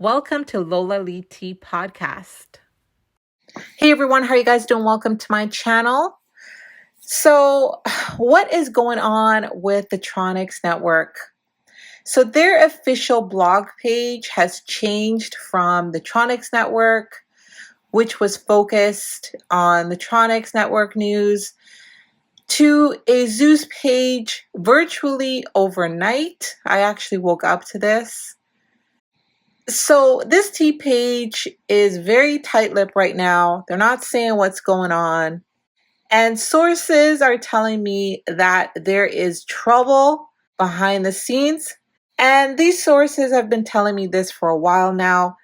Welcome to Lola Lee Tea Podcast. Hey everyone, how are you guys doing? Welcome to my channel. So, what is going on with the Tronix Network? So, their official blog page has changed from the Tronix Network, which was focused on the Tronix Network news, to a Zeus page virtually overnight. I actually woke up to this. So this T page is very tight-lipped right now. They're not saying what's going on. And sources are telling me that there is trouble behind the scenes. And these sources have been telling me this for a while now.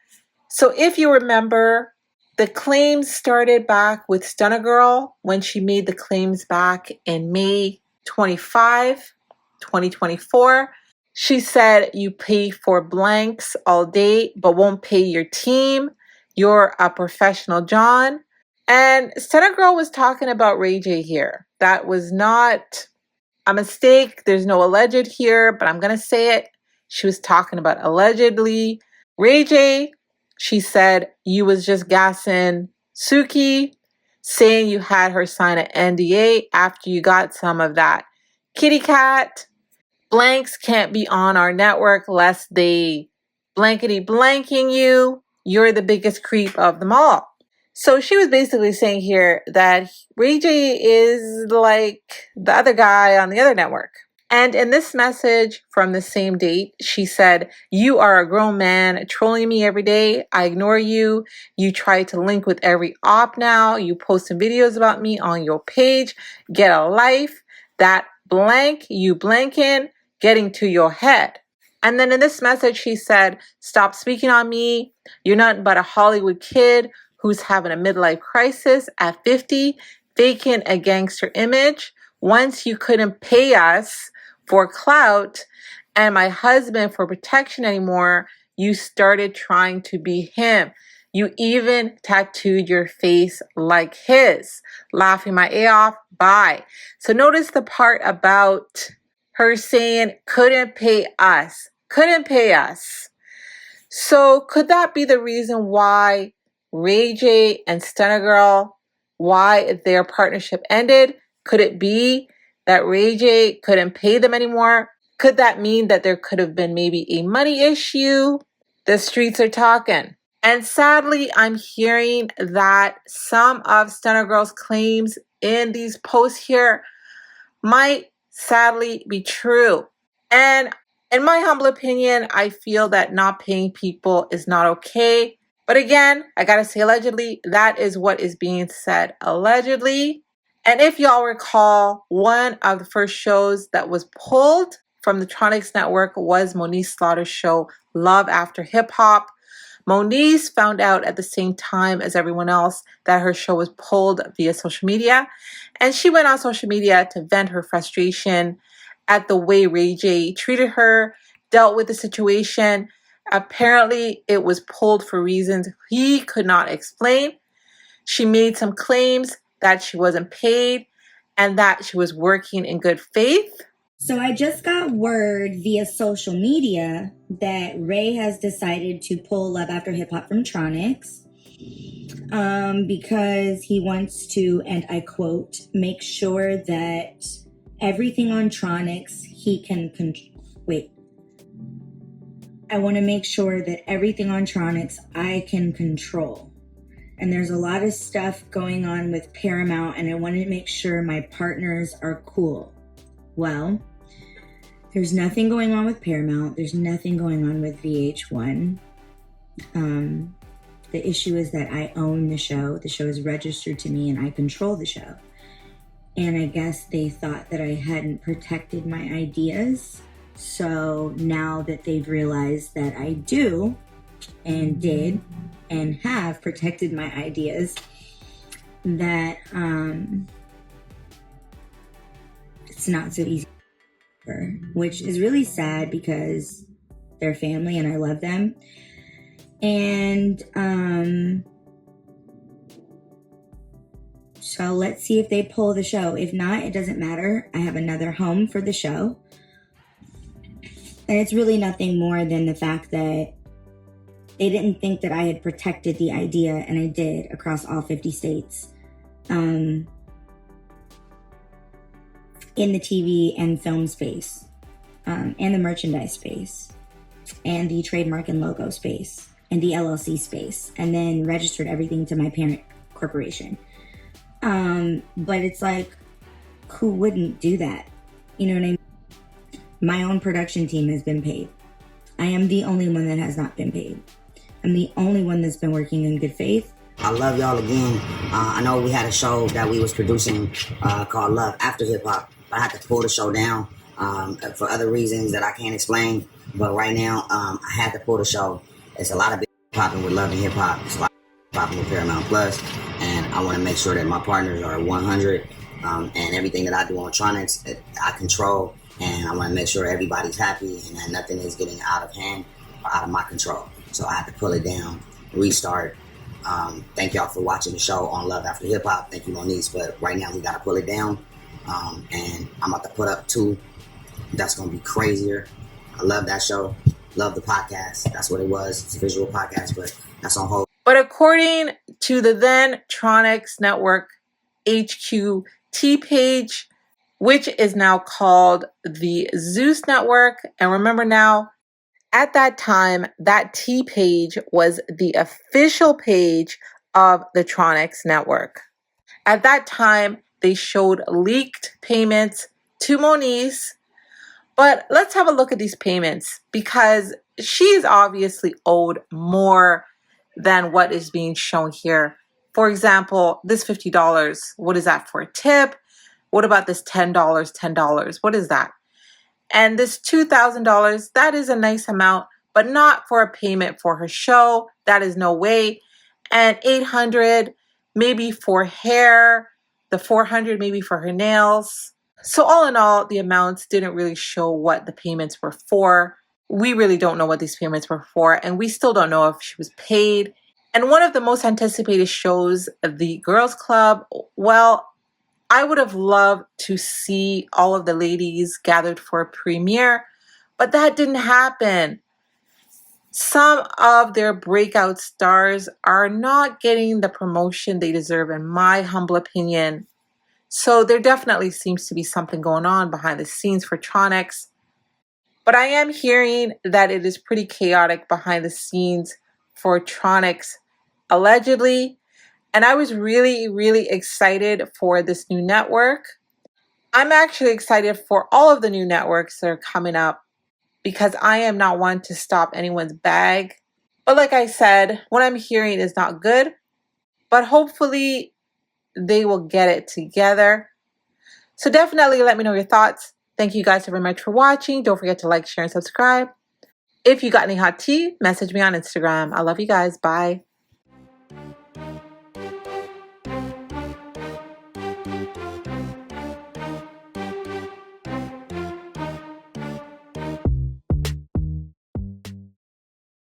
So if you remember, the claims started back with Stunna Girl when she made the claims back in May 25, 2024. She said you pay for blanks all day, but won't pay your team. You're a professional John. And Stunna Girl was talking about Ray J here. That was not a mistake. There's no alleged here, but I'm going to say it. She was talking about allegedly. Ray J, she said you was just gassing Suki, saying you had her sign an NDA after you got some of that kitty cat. Blanks can't be on our network lest they blankety blanking you. You're the biggest creep of them all. So she was basically saying here that Ray J is like the other guy on the other network. And in this message from the same date, she said, you are a grown man trolling me every day. I ignore you. You try to link with every op now. You posting videos about me on your page. Get a life. That blank, you blanking, getting to your head. And then in this message, she said, stop speaking on me. You're nothing but a Hollywood kid who's having a midlife crisis at 50, faking a gangster image. Once you couldn't pay us for clout and my husband for protection anymore, you started trying to be him. You even tattooed your face like his. Laughing my A off. Bye. So notice the part about her saying couldn't pay us. Couldn't pay us. So could that be the reason why Ray J and Stunna Girl, why their partnership ended? Could it be that Ray J couldn't pay them anymore? Could that mean that there could have been maybe a money issue? The streets are talking. And sadly, I'm hearing that some of Stunna Girl's claims in these posts here might sadly be true. And in my humble opinion, I feel that not paying people is not okay. But again, I gotta say allegedly, that is what is being said allegedly. And if y'all recall, one of the first shows that was pulled from the Tronix Network was Moniece Slaughter's show, Love After Hip Hop. Moniece found out at the same time as everyone else that her show was pulled via social media. And she went on social media to vent her frustration at the way Ray J treated her, dealt with the situation. Apparently, it was pulled for reasons he could not explain. She made some claims that she wasn't paid and that she was working in good faith. So I just got word via social media that Ray has decided to pull Love After Hip Hop from Tronix because he wants to, and I quote, make sure that everything on Tronix he can I want to make sure that everything on Tronix I can control. And there's a lot of stuff going on with Paramount, and I want to make sure my partners are cool. Well, there's nothing going on with Paramount. There's nothing going on with VH1. The issue is that I own the show. The show is registered to me and I control the show. And I guess they thought that I hadn't protected my ideas. So now that they've realized that I do and did and have protected my ideas, that it's not so easy, which is really sad because they're family and I love them. And so let's see if they pull the show. If not, it doesn't matter. I have another home for the show. And it's really nothing more than the fact that They didn't think that I had protected the idea, and I did, across all 50 states. In the TV and film space, and the merchandise space, and the trademark and logo space, and the LLC space, and then registered everything to my parent corporation. But it's like, who wouldn't do that? You know what I mean? My own production team has been paid. I am the only one that has not been paid. I'm the only one that's been working in good faith. I love y'all again. I know we had a show that we was producing called Love After Hip Hop, but I had to pull the show down for other reasons that I can't explain. But right now, I had to pull the show. It's a lot of big popping with Love and Hip Hop. It's a lot of popping with Paramount Plus, and I want to make sure that my partners are 100, and everything that I do on Tronix, I control, and I want to make sure everybody's happy and that nothing is getting out of hand or out of my control. So I had to pull it down, restart. Thank y'all for watching the show on Love After Hip Hop. Thank you, Monique. But right now we got to pull it down. And I'm about to put up 2. That's going to be crazier. I love that show. Love the podcast. That's what it was. It's a visual podcast, but that's on hold. But according to the then Tronix Network HQ teapage, which is now called the Zeus Network, and remember now, at that time, that teapage was the official page of the Tronix Network. At that time, they showed leaked payments to Monique. But let's have a look at these payments, because she's obviously owed more than what is being shown here. For example, this $50, what is that for a tip? What about this $10, $10? What is that? And this $2,000, that is a nice amount, but not for a payment for her show. That is no way. And $800 maybe for hair, the $400 maybe for her nails. So all in all, the amounts didn't really show what the payments were for. We really don't know what these payments were for, and we still don't know if she was paid. And one of the most anticipated shows, the Girls Club, well, I would have loved to see all of the ladies gathered for a premiere, but that didn't happen. Some of their breakout stars are not getting the promotion they deserve, in my humble opinion. So there definitely seems to be something going on behind the scenes for Tronix. But I am hearing that it is pretty chaotic behind the scenes for Tronix, allegedly. And I was really, really excited for this new network. I'm actually excited for all of the new networks that are coming up, because I am not one to stop anyone's bag. But like I said, what I'm hearing is not good. But hopefully they will get it together. So definitely let me know your thoughts. Thank you guys very much for watching. Don't forget to like, share, and subscribe. If you got any hot tea, message me on Instagram. I love you guys. Bye.